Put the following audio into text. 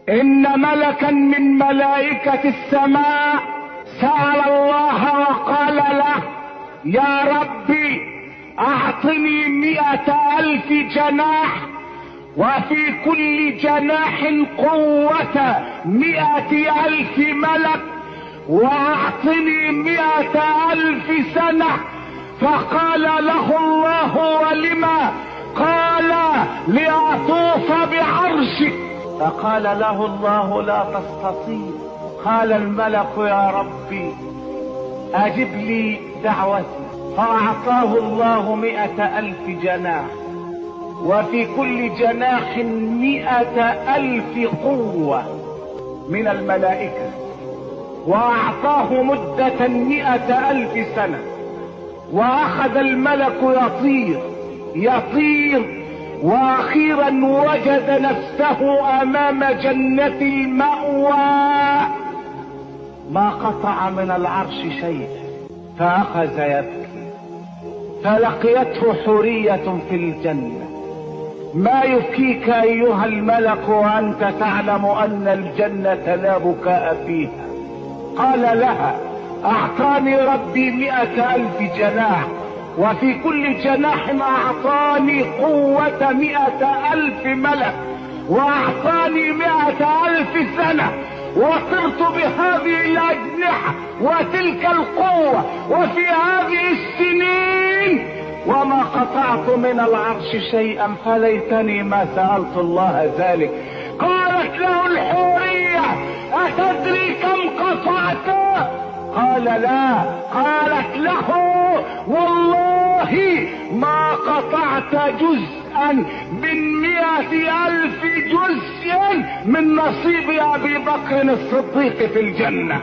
إن ملكا من ملائكة السماء سأل الله وقال له: يا ربي أعطني 100,000 جناح، وفي كل جناح قوة 100,000 ملك، وأعطني 100,000 سنة. فقال له الله: ولما؟ قال: لأطوف بعرشك. فقال له الله: لا تستطيع. قال الملك: يا ربي أجب لي دعوتي. فأعطاه الله 100,000 جناح، وفي كل جناح 100,000 قوة من الملائكة، وأعطاه مدة 100,000 سنة. وأخذ الملك يطير، وأخيرا وجد نفسه أمام جنة المأوى، ما قطع من العرش شيء، فأخذ يبكي. فلقيته حورية في الجنة: ما يبكيك أيها الملك وأنت تعلم أن الجنة لا بكاء فيها؟ قال لها: أعطاني ربي 100,000 جناح، وفي كل جناح أعطاني قوة 100,000 ملك، وأعطاني 100,000 سنة، وطرت بهذه الأجنحة وتلك القوة وفي هذه السنين وما قطعت من العرش شيئا، فليتني ما سألت الله ذلك. قالت له الحورية: أتدري كم قطعت؟ قال: لا. قالت له: والله ما قطعت جزءا من 100,000 جزء من نصيب أبي بكر الصديق في الجنة.